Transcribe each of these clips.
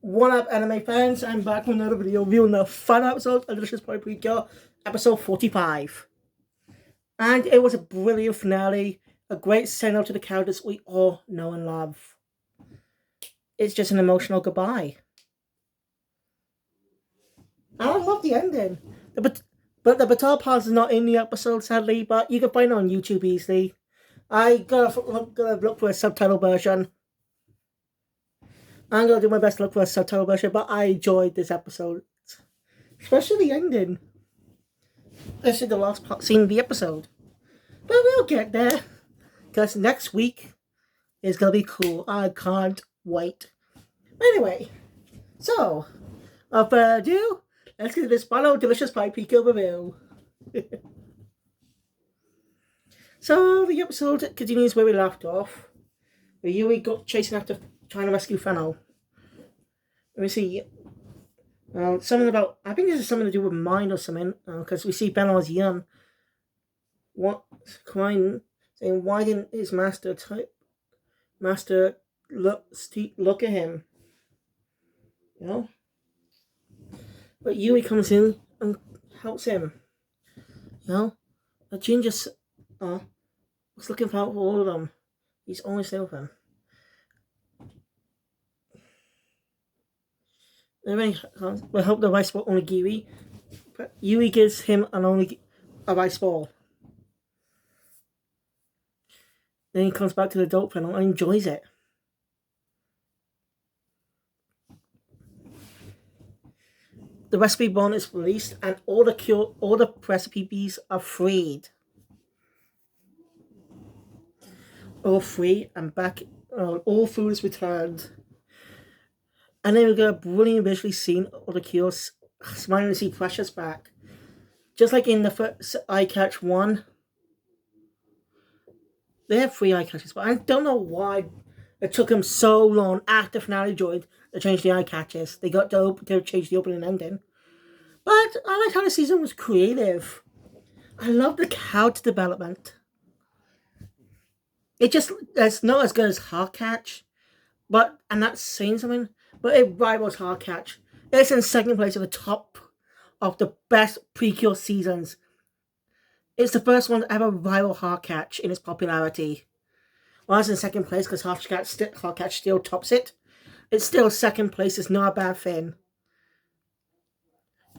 What up, anime fans? I'm back with another video reviewing the final episode of Delicious Boy Precure, episode 45. And it was a brilliant finale, a great send out to the characters we all know and love. It's just an emotional goodbye. And I love the ending. But the Batar part is not in the episode, sadly, but you can find it on YouTube easily. I gotta look for a subtitle version. I'm gonna do my best to look for a subtitle version, but I enjoyed this episode. Especially the ending. This is the last scene of the episode. But we'll get there. Because next week is going to be cool. I can't wait. Anyway, so, without further ado, let's get to this final Delicious Pie Pico review. So, the episode continues where we left off. Where Yui got chasing after trying to rescue Fennel. Let me see. Something about, I think this is something to do with mind or something, because we see Fennel as young. What, crying, saying, why didn't his master look at him? You know? But Yui comes in and helps him. You know? But Jin just was looking for all of them. He's always there with them. We help the rice ball onigiri, but Yui gives him a rice ball. Then he comes back to the dope panel and enjoys it. The recipe bond is released and all the recipe bees are freed. All free and back, all food is returned. And then we get a brilliant visually scene of the cures smiling to see Precious back. Just like in the first Eye Catch 1. They have 3 eye catches, but I don't know why it took them so long after finale joined to change the eye catches. They got to change the opening and ending. But I like how the season was creative. I love the character development. It's not as good as Heart Catch, and that's saying something, but it rivals Heart Catch. It's in second place at the top of the best Precure seasons. It's the first one to ever rival Heart Catch in its popularity. While it's in second place because Heart Catch still tops it, it's still second place. It's not a bad thing.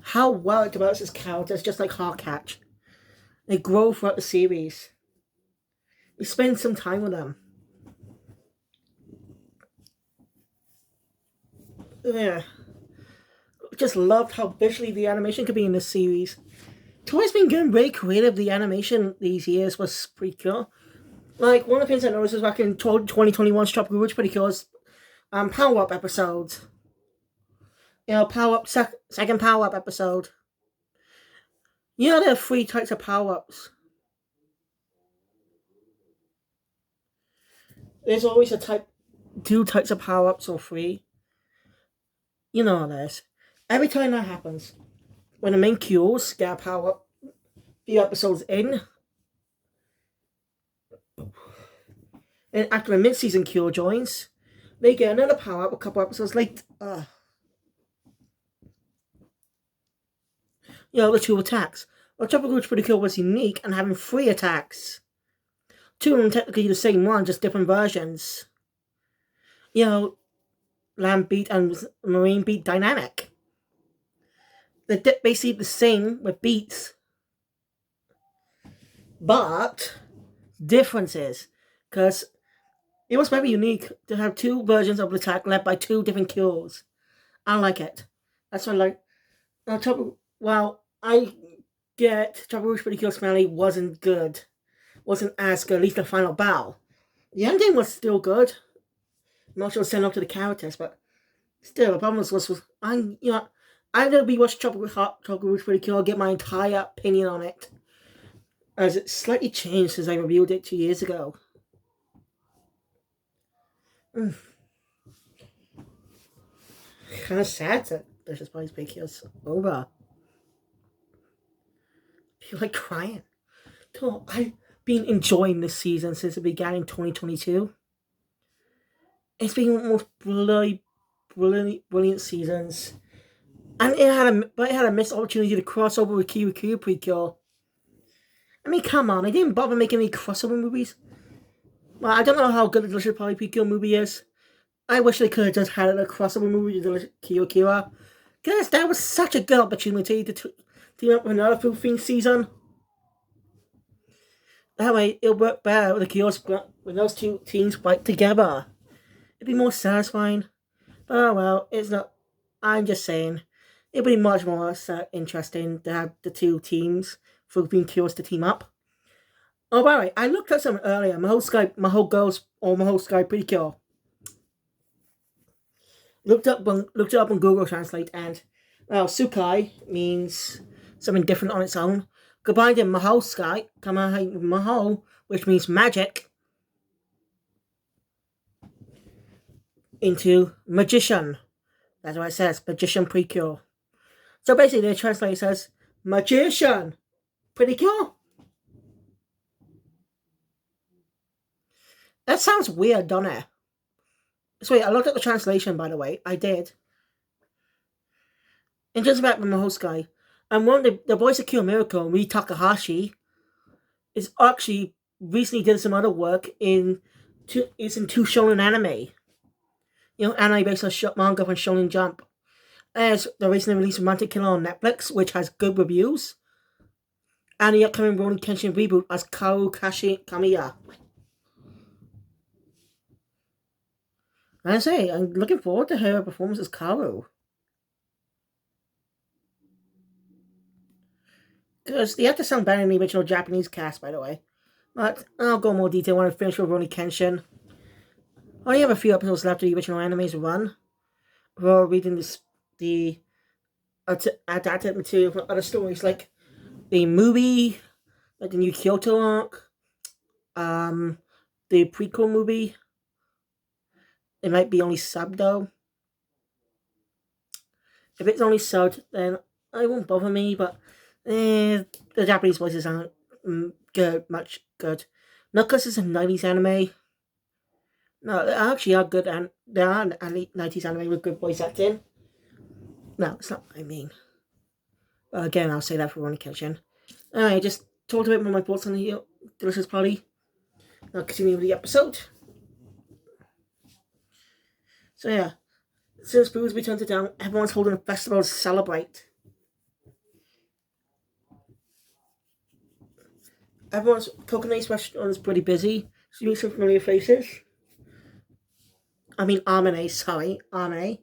How well it develops its characters, just like Heart Catch. They grow throughout the series. You spend some time with them. Yeah. Just loved how visually the animation could be in this series. Toei's been getting very creative. The animation these years was Precure. Like, one of the things I noticed was back in 2021's Tropical Rouge Precure's Power Up episodes. You know, Power Up, second Power Up episode. You know, there are 3 types of Power Ups. There's always 2 types of Power Ups or 3. You know how that is. Every time that happens, when the main cures get a power up a few episodes in, and after the mid-season cure joins, they get another power up a couple episodes later. You know, the 2 attacks. Well, Tropical Rouge Precure was unique and having 3 attacks. 2 of them technically the same one, just different versions. You know, Land Beat and Marine Beat dynamic. They're basically the same with beats. But differences, because it was very unique to have 2 versions of the attack led by 2 different cures. I like it. That's what I like. I get Tropical Rouge Precure's finale wasn't good. Wasn't as good, at least the final battle. The ending was still good. I'm not sure it sent up to the characters, but still, the problem was I'm gonna be watching Tropical Rouge Precure, get my entire opinion on it, as it's slightly changed since I reviewed it 2 years ago. Kind of sad that Delicious Boy Precure's over. I feel like crying. I've been enjoying this season since it began in 2022. It's been almost bloody brilliant seasons, and it had a missed opportunity to cross over with Precure. I mean, come on, they didn't bother making any crossover movies. Well, I don't know how good the Delicious Polly Precure movie is. I wish they could have just had a crossover movie with Kira. Because that was such a good opportunity to team up with another Fruit Fiend season. That way, it'll work better with the Kios when those two teams fight together. It'd be more satisfying. But oh well, it's not. I'm just saying, it'd be much more interesting to have the two teams, Fruit Fiend Kios, to team up. Oh, by the way, I looked at something earlier. My whole Sky Precure. Looked it up on Google Translate, and well, Sukai means something different on its own. Combined in Mahal Sky, Mahal, which means magic, into magician. That's what it says, magician Precure. So basically, the translator says magician Precure. That sounds weird, doesn't it? So wait, I looked at the translation, by the way. I did. And just about Mahal Sky. And one of the voice of Cure Miracle, Ri Takahashi, is actually recently did some other work in two shonen anime. Anime based on manga from Shonen Jump. There's the recently released Romantic Killer on Netflix, which has good reviews. And the upcoming Rurouni Kenshin reboot as Kaoru Kamiya. And I say, I'm looking forward to her performance as Kaoru. Because the actors sound better in the original Japanese cast, by the way. But I'll go in more detail when I finish with Rurouni Kenshin. I only have a few episodes left of the original anime's run. We're reading the adapted material from other stories, like the movie, like the new Kyoto arc, the prequel movie. It might be only subbed though. If it's only subbed, then it won't bother me, but the Japanese voices aren't much good. Not because it's a 90s anime. No, they actually are good, and there are 90s anime with good voice acting. No, it's not what I mean. But again, I'll say that for one occasion. I just talked a bit more my thoughts on the Delicious Party. Now continue with the episode. So yeah, since Boo's returned to town, everyone's holding a festival to celebrate. Everyone's Coconuts restaurant is pretty busy. Seeing some familiar faces. I mean, Armene, sorry, Armene.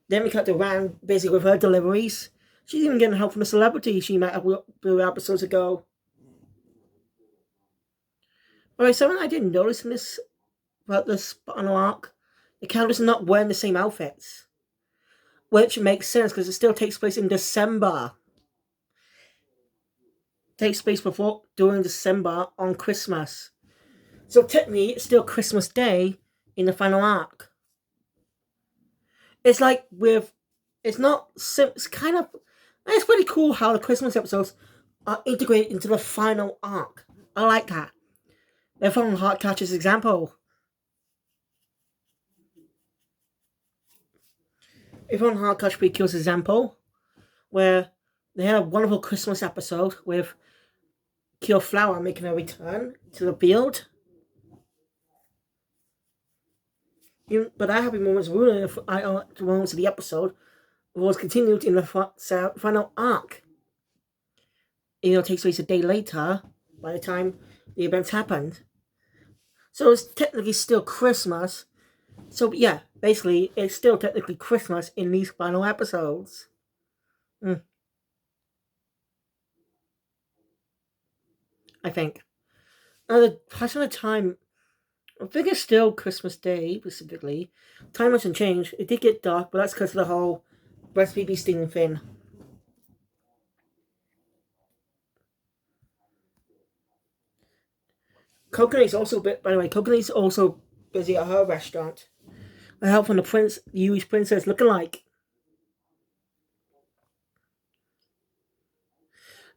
Then we cut to Ran busy with her deliveries. She's even getting help from a celebrity she met a few episodes ago. Alright, something I didn't notice in this about this final arc, the characters are not wearing the same outfits. Which makes sense because it still takes place in December. It takes place during December on Christmas. So technically it's still Christmas Day in the final arc. It's like it's kind of, it's pretty cool how the Christmas episodes are integrated into the final arc. I like that. They're following Heartcatcher's example. If on Heartcatcher Precure's example, where they had a wonderful Christmas episode with Cure Flower making a return to the field. But that happy moments ruining the moments of the episode was continued in the final arc. It takes place a day later by the time the events happened. So it's technically still Christmas. So yeah, basically it's still technically Christmas in these final episodes. I think. The passing of time, I think it's still Christmas Day specifically. Time hasn't changed. It did get dark, but that's because of the whole breastbaby stealing thing. Coconut's also, by the way, Coconut's also busy at her restaurant. With help from the Yui's princess lookalike.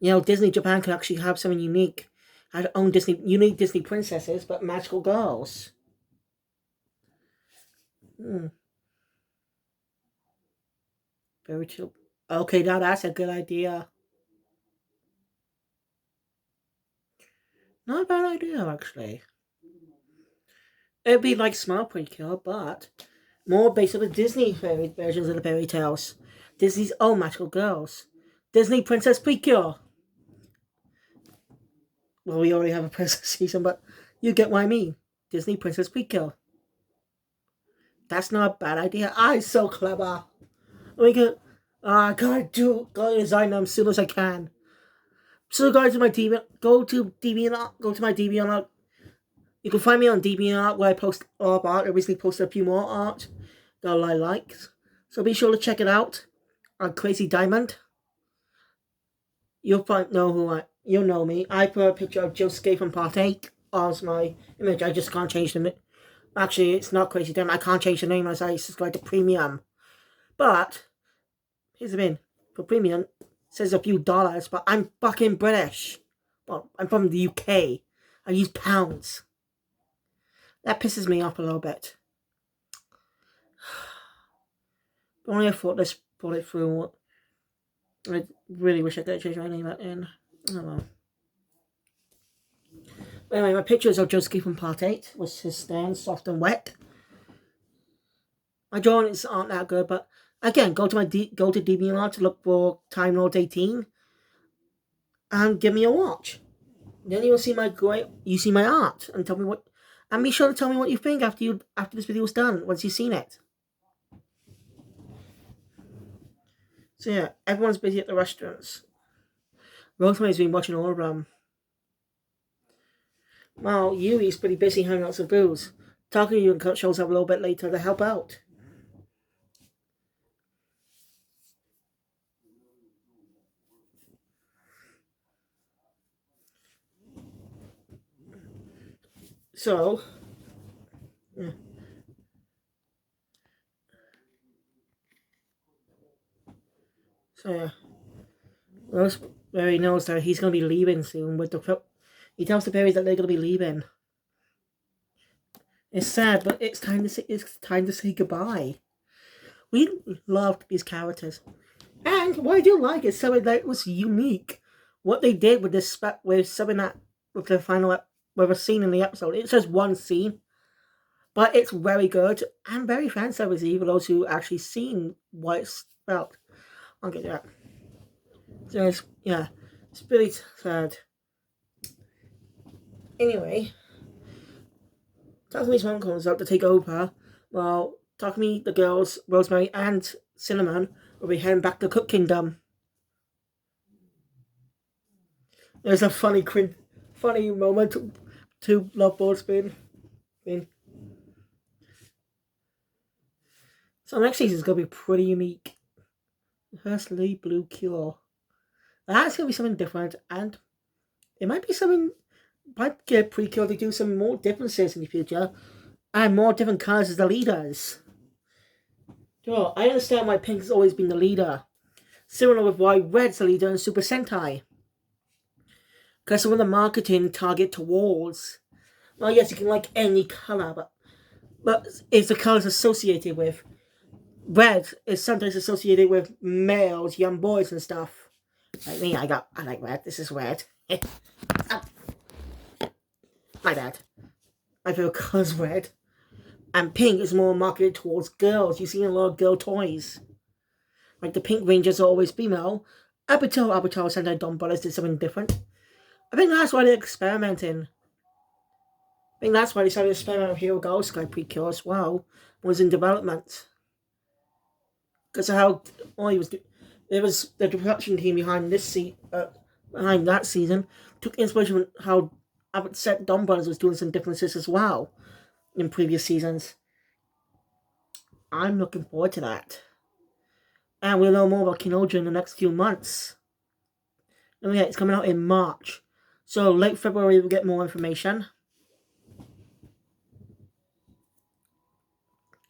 Disney Japan could actually have something unique. Had own unique Disney princesses, but magical girls. Very true. Okay, now that's a good idea. Not a bad idea, actually. It'd be like Smart Precure, but more based on the Disney fairy versions of the fairy tales. Disney's own magical girls. Disney Princess Precure. Well, we already have a princess season, but you get what I mean. Disney Princess Precure. That's not a bad idea. I'm so clever. We can. Gotta design them as soon as I can. So go to my DB. Go to my DeviantArt. You can find me on DeviantArt where I post a lot of art. I recently posted a few more art that I like. So be sure to check it out. On Crazy Diamond. You'll know me. I put a picture of Josuke from Part 8 as my image. I just can't change the name. Actually, it's not Crazy Diamond. I can't change the name as I subscribe to Premium. But here's the thing. For Premium, it says a few dollars, but I'm fucking British. Well, I'm from the UK. I use pounds. That pisses me off a little bit. But only I thought this brought it through. I really wish I could change my name in. Oh well. Anyway, my pictures of Josuke from Part 8 was his stand, soft and wet. My drawings aren't that good, but again, go to DeviantArt to look for Time Lord 18 and give me a watch. Then you'll see my art and tell me what. And be sure to tell me what you think after this video is done once you've seen it. So yeah, everyone's busy at the restaurants. Rosemary's been watching all of them. Well, Yuri's pretty busy hanging out with Booze. Talking to you and shows up a little bit later to help out. So, yeah. So yeah, Rosemary knows that he's going to be leaving soon. He tells the fairies that they're going to be leaving. It's sad, but it's time to say goodbye. We loved these characters, and what I do like is something that was unique. What they did with this with something that with the final with a scene in the episode. It's just one scene, but it's very good and very fan service. Even those who actually seen what it's felt. I'll get that. So it's really sad. Anyway, Takami's mom comes out to take over. Well, Takami, the girls, Rosemary, and Cinnamon will be heading back to Cook Kingdom. There's a funny moment to Love Board spin. So next season is going to be pretty unique. Firstly, Blue Cure. That's going to be something different, and it might be something. Might get Precure to do some more differences in the future, and more different colours as the leaders. Sure, I understand why Pink has always been the leader, similar with why Red's the leader in Super Sentai. Because some of the marketing target towards, well, yes, you can like any colour, but it's the colours associated with. Red is sometimes associated with males, young boys, and stuff. Like me, I like red. This is red. My bad. My favorite color's red. And pink is more marketed towards girls. You see a lot of girl toys. Like the Pink Rangers are always female. Abigail, Santa Don Brothers did something different. I think that's why they're experimenting. I think that's why they started experimenting with Hero Girl Sky Precure as well. Was in development. Because of how he was. There was the production team behind behind that season took inspiration from how Abbott Don Brothers was doing some differences as well in previous seasons. I'm looking forward to that. And we'll know more about Kinoja in the next few months. And yeah, it's coming out in March. So late February we'll get more information.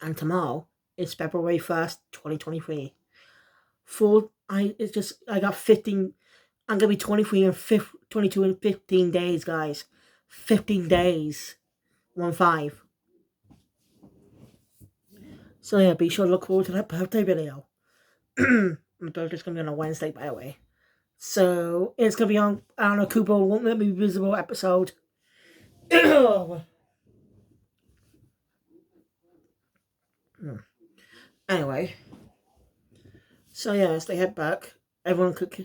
And tomorrow is February 1st, 2023. I got 15. I'm gonna be 23 and 22 in 15 days, guys. 15 days. 1-5. So yeah, be sure to look forward to that birthday video. My birthday's gonna be on a Wednesday, by the way. So it's gonna be on. I don't know. Cooper won't let me visible episode. Anyway, so yeah, as they head back, everyone cook.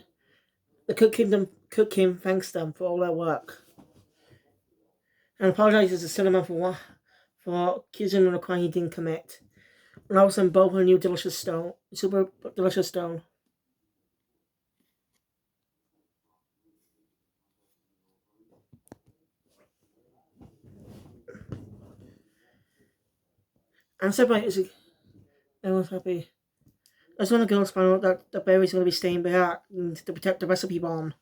The Cook Kingdom thanks them for all their work and apologizes to Cinnamon for accusing him of a crime he didn't commit. And also both a new delicious stone, super delicious stone. And surprised everyone's happy. That's when the girls find out that the berry's going to be staying back to protect the recipe bomb.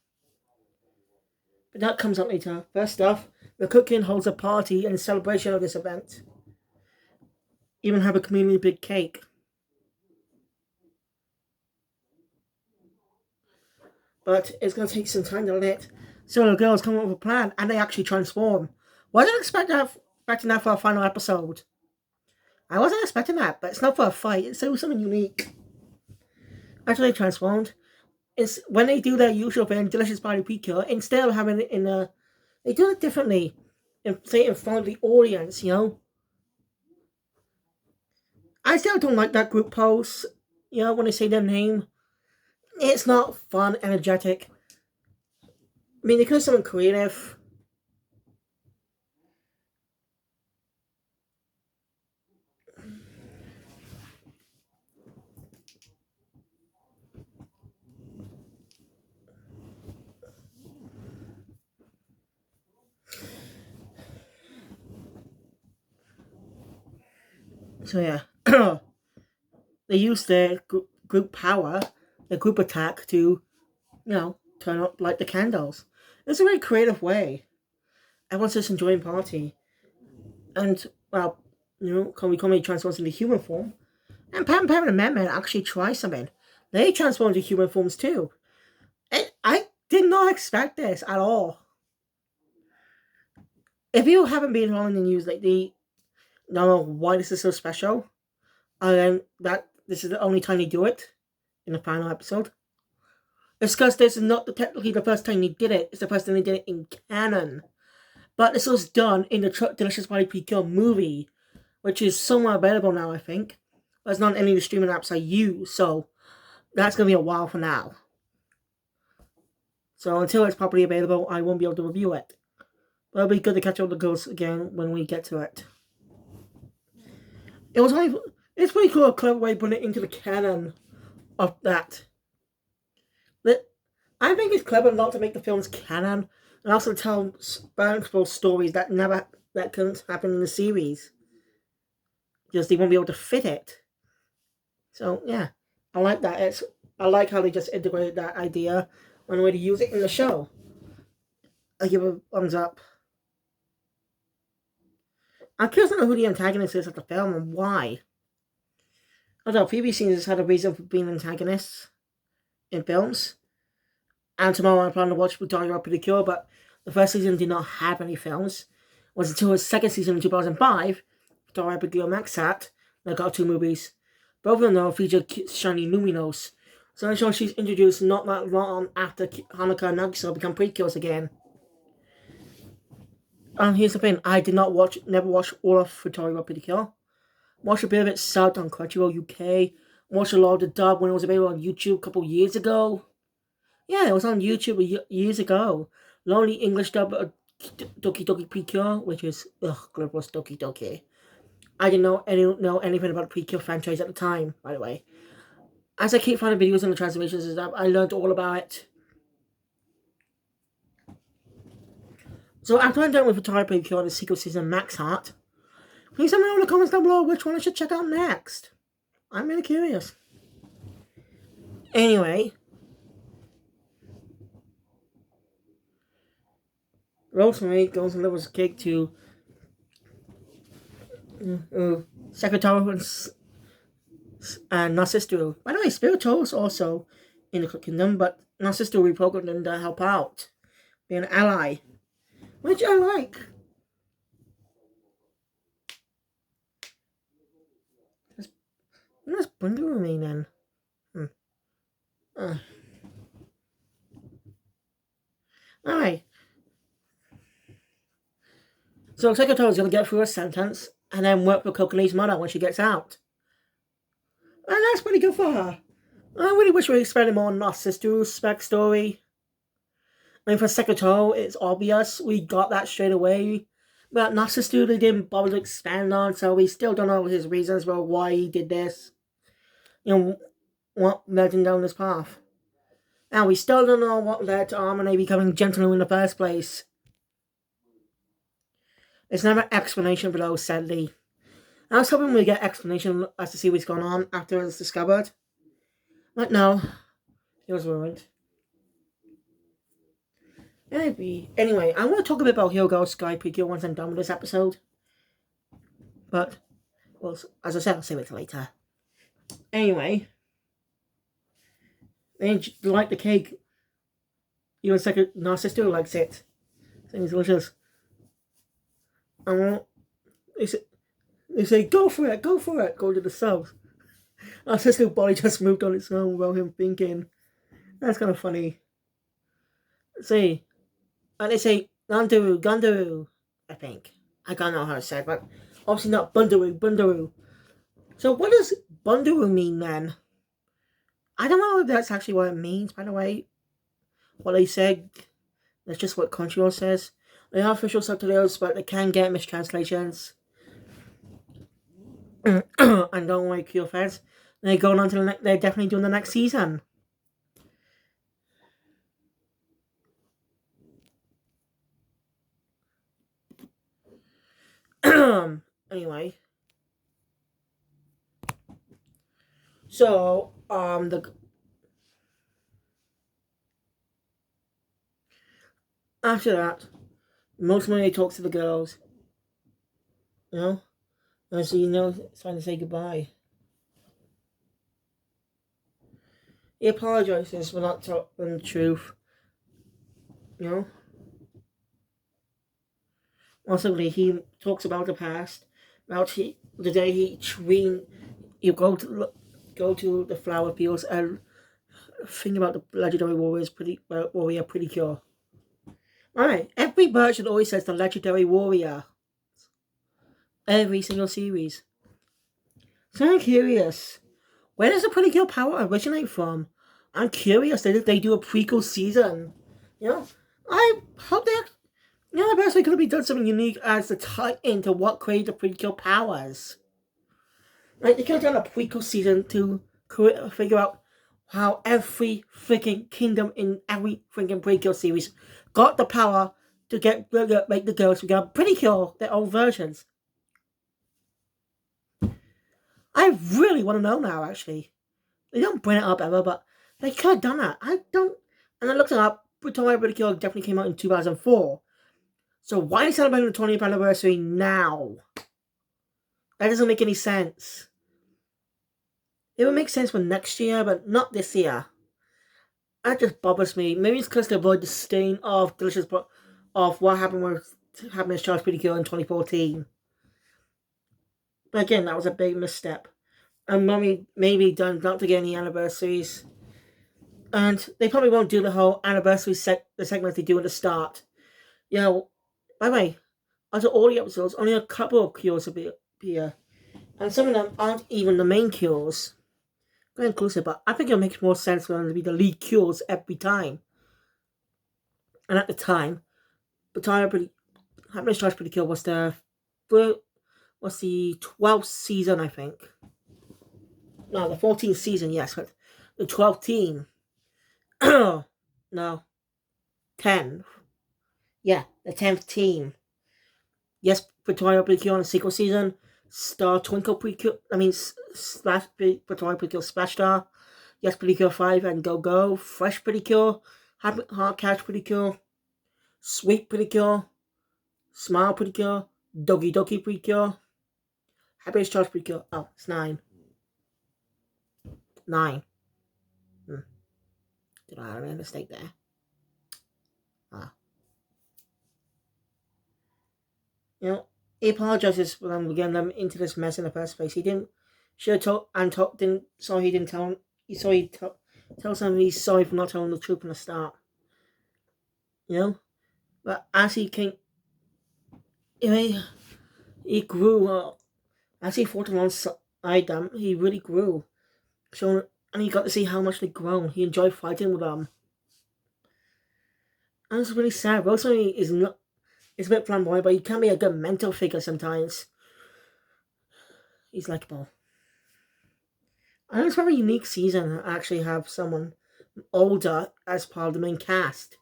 But that comes up later. First off, the cooking holds a party in celebration of this event. Even have a community big cake. But it's going to take some time to lit. So the girls come up with a plan and they actually transform. Wasn't expecting that for a final episode. I wasn't expecting that, but it's not for a fight. It's still something unique. After they transformed, it's when they do their usual thing, delicious body Precure, instead of having it in a, they do it differently. And say it in front of the audience, you know. I still don't like that group pose. You know, when they say their name, it's not fun, energetic. I mean, they could have something creative. So yeah, they use their group power, their group attack to, turn up like the candles. It's a very creative way. Everyone's just enjoying party, and well, Kami transforms into human form, and Pam and Men actually try something. They transform into human forms too. I did not expect this at all. If you haven't been following the news lately, don't know why this is so special. And that this is the only time they do it in the final episode. It's because this is not technically the first time they did it. It's the first time they did it in canon. But this was done in the Delicious Body Precure movie, which is somewhere available now, I think. But it's not in any of the streaming apps I use, so that's going to be a while for now. So until it's properly available, I won't be able to review it. But it'll be good to catch up the girls again when we get to it. It was only, it's pretty cool, a clever way of putting it into the canon of that. I think it's clever not to make the films canon and also tell bankable stories that couldn't happen in the series because they won't be able to fit it. So yeah, I like that. I like how they just integrated that idea one way to use it in the show. I give a thumbs up. I'm curious to know who the antagonist is of the film and why. Although previous seasons had a reason for being antagonists in films. And tomorrow I plan to watch Precure, but the first season did not have any films. It was until his second season in 2005, Precure Max Hat, that got two movies. Both of them though feature Shiny Luminos. So I'm sure she's introduced not that long after Hanukkah and Nagisa become Precures again. And here's the thing, I did not never watch all of Victoria Precure. Watched a bit of it subbed on Crunchyroll UK. Watched a lot of the dub when it was available on YouTube a couple years ago. Yeah, it was on YouTube years ago. Lonely English dub of Doki Doki Precure, which is gross Doki Doki. I didn't know anything about the Precure franchise at the time, by the way. As I keep finding videos on the translations and stuff, I learned all about it. So after I'm done with Victoria Precure and the sequel season Max Heart, please let me know in the comments down below which one I should check out next. I'm really curious. Anyway, Rosemary goes and delivers a cake to Secretary and Narcissistu. By the way, Spiritual is also in the Kingdom, but Narcissistu reprogrammed them to help out, be an ally, which I like. Let's bring it with me then. Uh, Alright. So Secretary is going to get through a sentence and then work for Kokolee's mother when she gets out. And that's pretty good for her. I really wish we expanded more on our sister's backstory. I mean, for Secretary, it's obvious. We got that straight away. But Narcistu, they didn't bother to expand on, so we still don't know his reasons for why he did this. You know, what led him down this path. And we still don't know what led to Harmony becoming gentleman in the first place. There's never an explanation below, sadly. I was hoping we'd get explanation as to see what's going on after it's discovered. But no, it was ruined. Maybe. Anyway, I want to talk a bit about Hero Girl Sky Precure once I'm done with this episode. But, well, as I said, I'll save it till later. Anyway, they like the cake. Even second Narcissistu likes it. It's delicious. And they say, go for it, go to the south. Narcissistu's body just moved on its own without him thinking. That's kind of funny. See, and they say, Gunduru, I think. I don't know how to say it, but obviously not Bundaroo. So what does Bundaroo mean then? I don't know if that's actually what it means, by the way. What they said, that's just what Crunchyroll says. They are official subtitles, but they can get mistranslations. And don't worry, Pure fans. They're going on to they're definitely doing the next season. Anyway. So, after that, most money talks to the girls. You know? And so it's time to say goodbye. He apologizes for not telling the truth. You know? Also, he talks about the past, about the day you go to the flower fields and think about the legendary warriors, warrior Precure. Alright, every version always says the legendary warrior. Every single series. So I'm curious, where does the Precure power originate from? I'm curious that if they do a prequel season. You know, I hope that the best way could be done something unique as to tie into what created the Precure powers. Like, they could have done a prequel season to figure out how every freaking kingdom in every freaking Precure series got the power to make the girls become Precure, their own versions. I really want to know now, actually. They don't bring it up ever, but they could have done that. I don't. And I looked it up. Victoria Precure definitely came out in 2004. So why are you celebrating the 20th anniversary now? That doesn't make any sense. It would make sense for next year, but not this year. That just bothers me. Maybe it's because to avoid the stain of of what happened with Charles Precure in 2014. But again, that was a big misstep. And maybe done not to get any anniversaries. And they probably won't do the whole anniversary the segment they do at the start. You know, by the way, out of all the episodes, only a couple of cures appear. And some of them aren't even the main cures. Very inclusive, but I think it makes more sense for them to be the lead cures every time. And at the time, Happiness Charge Pretty Kill was the 12th season, I think. No, the 14th season, yes, but the 12th team. No. 10. Yeah, the 10th team. Yes, Victoria Precure on the sequel season. Star Twinkle Precure. Victoria Precure Splash Star. Yes, Precure 5 and Go Go. Fresh Precure. Heart Catch Precure. Sweet Precure. Smile Precure. Doki Doki Precure. Happiness Charge Precure. Oh, it's 9. 9. Did I have a mistake there? You know, he apologizes for them getting them into this mess in the first place. He didn't. Should have told and didn't. So he didn't tell. Tells him he's sorry for not telling the truth from the start. You know? But as he came, you know, he grew up. As he fought alongside them, he really grew. So, and he got to see how much they'd grown. He enjoyed fighting with them. And it's really sad. Rosemary is not is a bit flamboyant, but he can be a good mental figure sometimes. He's likable. And it's a very unique season to actually have someone older as part of the main cast.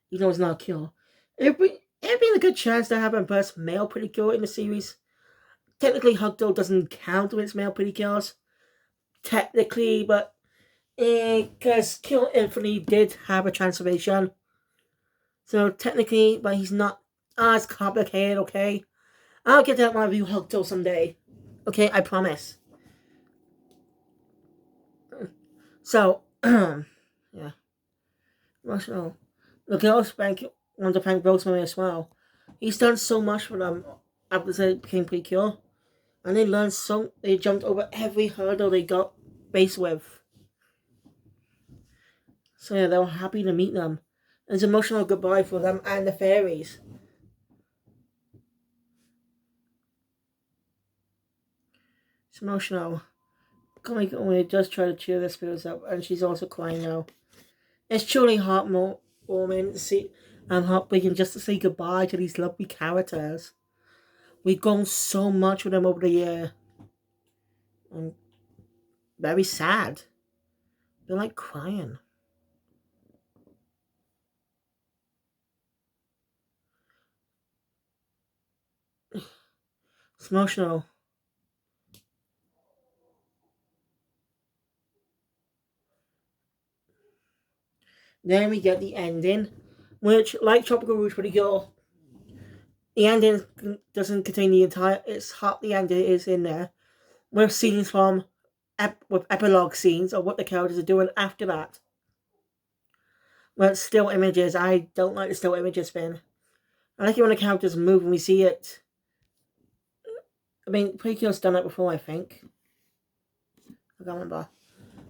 You know, it's not a cure. It'd be a good chance to have a first male pretty cure in the series. Technically, Hugdale doesn't count with its male pretty cures. Technically, but because Kill Infinity did have a transformation. So technically, but he's not as complicated, okay? I'll get that my review Hugdale someday. Okay, I promise. So, yeah. Emotional. The girls bank want to thank Rosemary as well. He's done so much for them after they became Precure. And they jumped over every hurdle they got faced with. So yeah, they were happy to meet them. It's an emotional goodbye for them and the fairies. It's emotional. We just try to cheer the spirits up, and she's also crying now. It's truly heartwarming to see and heartbreaking just to say goodbye to these lovely characters. We've gone so much with them over the year. And very sad. They're like crying. It's emotional. Then we get the ending, which, like Tropical Rouge Pretty Girl, the ending doesn't contain the entire. It's half the ending is in there with scenes from with epilogue scenes of what the characters are doing after that. But still images, I don't like the still images thing. I like it when the characters move and we see it. I mean, Precure's done it before, I think. I can't remember.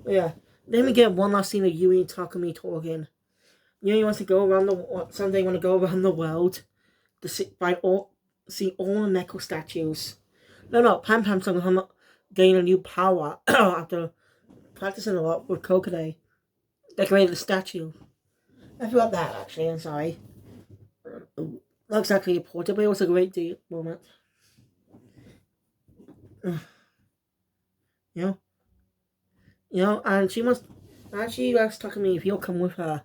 But yeah. Then we get one last scene of Yui and Takumi talking. Yui wants to go around the someday want to go around the world to see all the Neko statues. No, Pam Pam's going to gain a new power after practicing a lot with Kokode. Decorated the statue. I forgot that actually. I'm sorry. Not exactly important, but it was a great moment. You know, and she must. And she was talking to me if you'll come with her.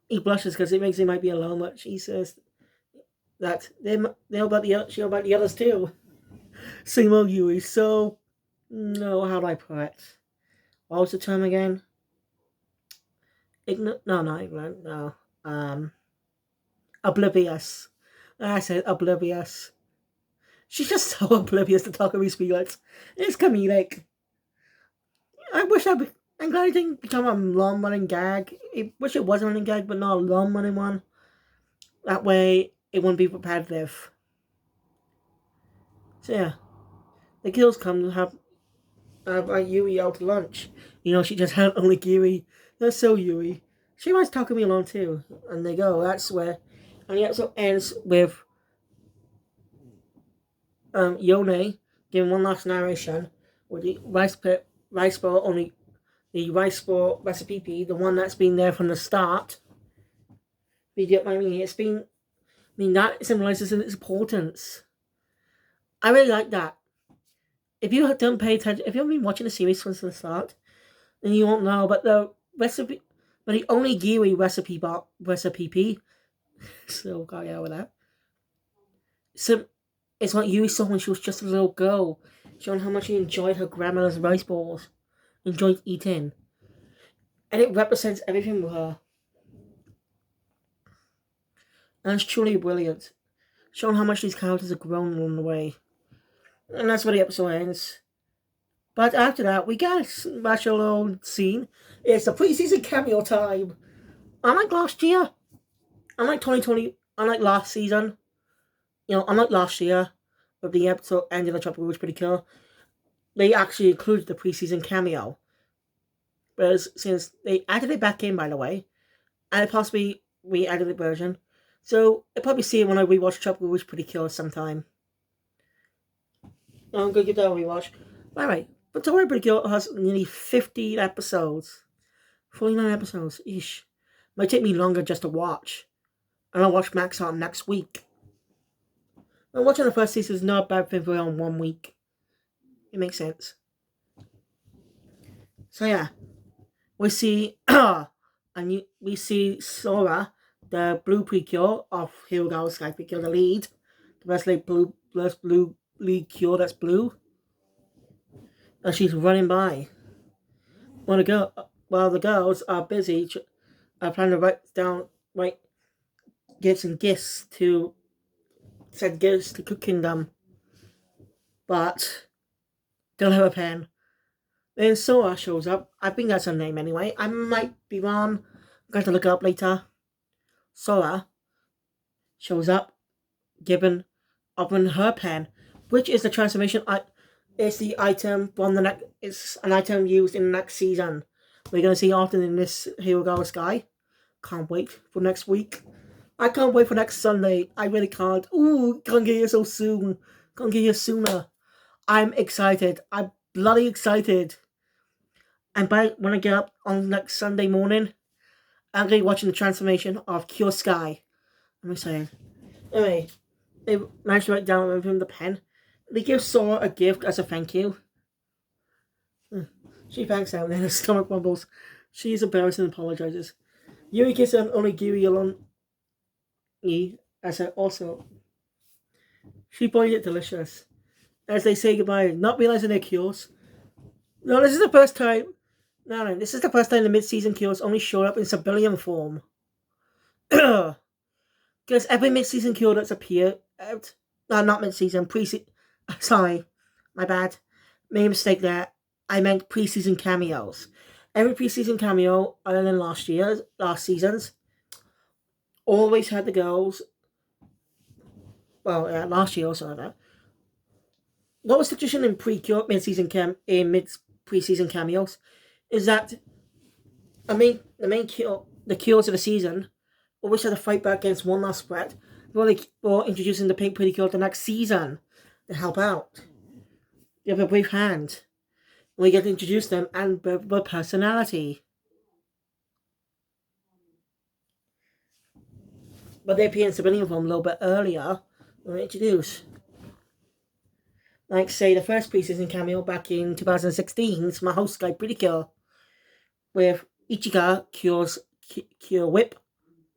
He blushes because it makes he might be alone, but she says that she know about the others too. Same old Yui. So, no, how do I put it? What was the term again? No, not ignorant. No, oblivious. I said oblivious. She's just so oblivious to Takumi Spielert. It's comedic. I wish I'm glad it didn't become a long running gag. I wish it was a running gag, but not a long running one. That way, it wouldn't be repetitive. So yeah, the girls come to have Yui out to lunch. She just had only Yui. That's so Yui. She likes Takumi along too, and they go. That's where, and the episode ends with Yone giving one last narration with the rice ball only the rice ball recipe, the one that's been there from the start. You get what I mean? That symbolizes its importance. I really like that. If you don't pay attention, if you haven't been watching the series from the start, then you won't know. But the recipe, but the only Giri recipe, so got out with that. So it's what Yui saw when she was just a little girl, showing how much she enjoyed her grandmother's rice balls, enjoyed eating, and it represents everything with her. And it's truly brilliant, showing how much these characters have grown along the way. And that's where the episode ends. But after that, we got a special little scene. It's the preseason cameo time. Unlike last year, unlike 2020, unlike last season, unlike last year, with the episode ending on Tropical Rouge Pretty Cool, they actually included the preseason cameo. Whereas since they added it back in, by the way, and it possibly re-edited version, so I'll probably see it when I rewatch Tropical Rouge Pretty Cure sometime. I'm gonna give that a rewatch. Alright, but Tropical Pretty Cure has nearly 50 episodes. 49 episodes. Eesh. Might take me longer just to watch. And I'll watch Max on next week. And watching the first season is not a bad thing for on 1 week. It makes sense. So yeah, we see we see Sora, the blue Precure of Hero Girl Sky Precure, the lead, the best blue lead cure that's blue, and she's running by. While the girls are busy, are planning to write get some gifts to send gifts to Cook Kingdom, but don't have a pen. Then Sora shows up. I think that's her name anyway. I might be wrong. I'm going to look it up later. Sora shows up, offering her pen, which is the transformation. It's the item from the next. It's an item used in the next season. We're going to see often in this Hero Girl Sky. Can't wait for next week. I can't wait for next Sunday. I really can't. Ooh, can't get here so soon. Can't get here sooner. I'm excited. I'm bloody excited. And when I get up on next Sunday morning, I'm going to be watching the transformation of Cure Sky. I'm excited. Anyway, they managed to write down everything with the pen. They give Sora a gift as a thank you. She backs out and then her stomach rumbles. She's embarrassed and apologizes. Yuri gives her an onigiri along as her also. She finds it delicious. As they say goodbye, not realizing their cures. No, this is the first time. No, this is the first time the mid-season cures only show up in civilian form. Because every mid-season cure that's appeared, no, not mid-season, pre-season. Sorry, my bad. Made a mistake there. I meant pre-season cameos. Every pre-season cameo, other than last season's, always had the girls. Well, last year also had that. What was the tradition in mid-season pre-season cameos is that the cures of the season always had to fight back against one last threat before introducing the pink pretty cure the next season to help out. You have a brief hand. We get to introduce them and their personality. But they appear in civilian form a little bit earlier when they introduce. Like, say, the first pre-season cameo back in 2016's My Host Guy Pretty Cure, with Ichiga Cure Whip.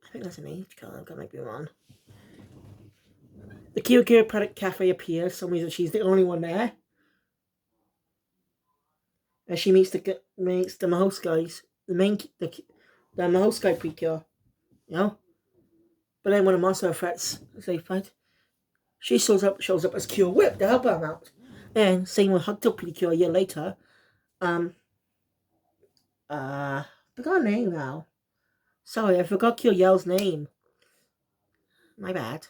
I think that's an Ichiga, I'm gonna be wrong. The Cure Product Cafe appears, some reason she's the only one there. And she meets the Mahos guys, the Mahos guy Precure, you know. But then when the monster threats they fight, she shows up as Cure Whip to help them out. And same with Hugtail Precure a year later. I forgot her name now. Sorry, I forgot Cure Yell's name. My bad.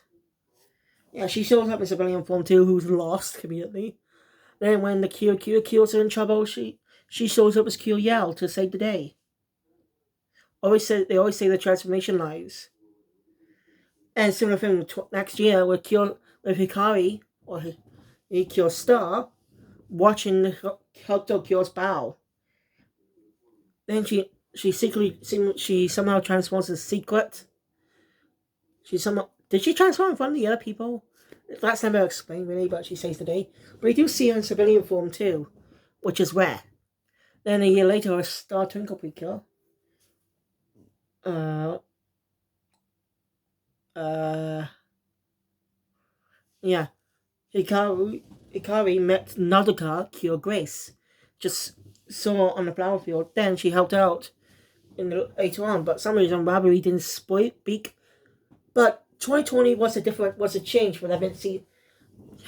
Yeah, she shows up in civilian form too, who's lost conveniently. Then when the Cures are in trouble, she shows up as Cure Yell to save the day. They always say the transformation lives. And similar thing next year with Hikari or Cure Star watching Hokuto Cure's bow. Then she somehow transforms in secret. Did she transform in front of the other people? That's never explained really, but she saves the day. But we do see her in civilian form too, which is rare. Then a year later, a Star Twinkle Precure. Yeah. Hikari met Nodoka Cure Grace. Just saw her on the flower field. Then she helped out later on, but for some reason Robbery didn't speak. But 2020 was a change for that. See,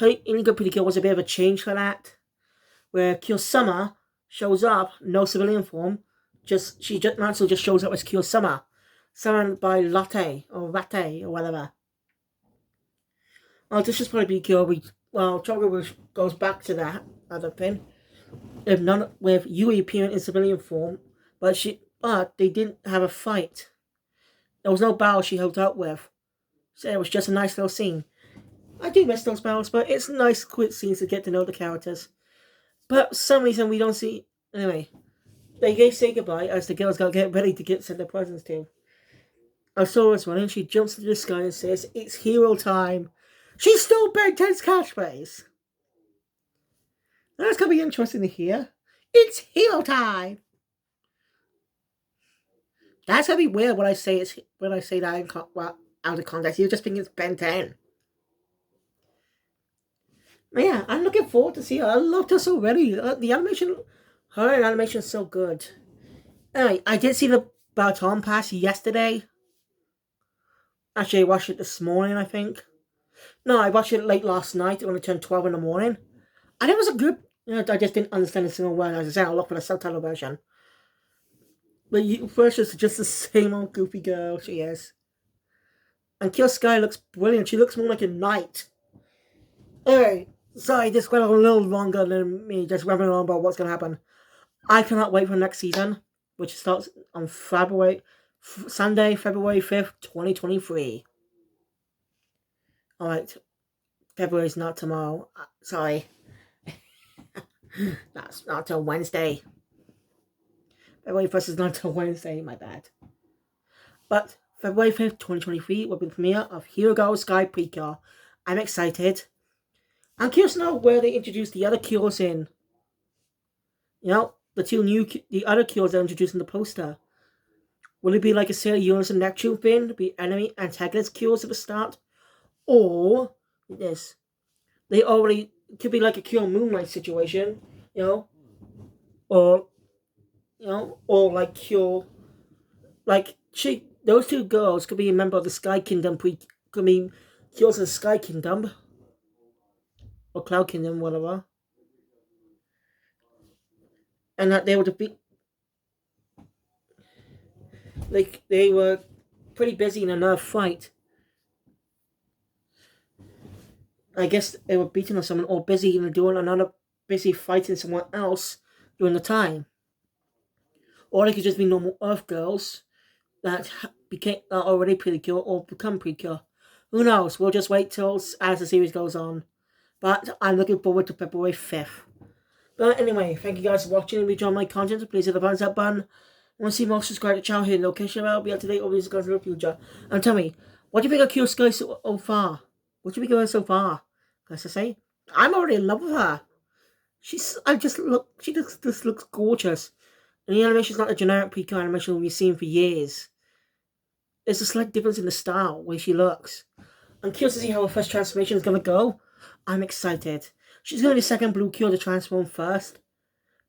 Inigo Pretty Cure was a bit of a change for that, where Cure Summer shows up, no civilian form. Mansell just shows up as Cure Summer, summoned by Latte or Rate or whatever. Oh, this is probably Cure. Chocolate goes back to that other thing. if not with Yui appearing in civilian form, but they didn't have a fight. There was no battle she helped out with. So it was just a nice little scene. I do miss those battles, but it's nice quick scenes to get to know the characters. But for some reason we don't see. Anyway, they say goodbye as the girls gotta get ready to send their presents to. Asora's running. She jumps into the sky and says, "It's hero time." She stole Ben 10's catchphrase. That's gonna be interesting to hear. It's hero time. That's gonna be weird when I say that out of context. You just think it's Ben 10. Yeah, I'm looking forward to see her. I loved this already. The animation, her animation is so good. Anyway, I did see the Baton Pass yesterday. Actually, I watched it this morning, I think. No, I watched it late last night when it turned 12 in the morning. And it was a good. I just didn't understand a single word. As I said, I'll look for the subtitle version. But first, it's just the same old goofy girl she is. And Kill Sky looks brilliant. She looks more like a knight. Alright, sorry, this went a little longer than me just rambling on about what's going to happen. I cannot wait for the next season, which starts on Sunday, February 5th, 2023. Alright, February's not tomorrow. Sorry. That's not till Wednesday. February 1st is not till Wednesday, my bad. But February 5th, 2023 will be the premiere of Hero Girl Sky Precure. I'm excited. I'm curious to know where they introduce the other cures in. The other cures they're introducing the poster. Will it be like a Sailor Uranus and Neptune thing? Be enemy antagonist cures at the start? Or this. They already could be like a Cure Moonlight situation, or or like Cure those two girls could be a member of the Sky Kingdom could be Cures of the Sky Kingdom. Or Cloud Kingdom, whatever. And that they would be like they were pretty busy in another fight. I guess they were beating on someone or busy doing another busy fighting someone else during the time. Or they could just be normal Earth girls that are already Precure or become Precure. Who knows? We'll just wait till as the series goes on. But I'm looking forward to February 5th. But anyway, thank you guys for watching. If you enjoyed my content, please hit the thumbs up button. Want to see more, subscribe to the channel, hit the notification bell, be up to date with these guys in the future. And tell me, what do you think of Cure Sky so far? What do you think of her so far? As I say, I'm already in love with her. She just looks gorgeous. And the animation's not a generic Precure animation we've seen for years. There's a slight difference in the style, where she looks. I'm curious to see how her first transformation is going to go. I'm excited. She's going to be the second blue Cure to transform first.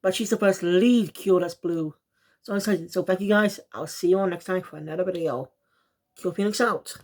But she's the first lead Cure that's blue. So I'm excited. So thank you guys. I'll see you all next time for another video. Cure Phoenix out.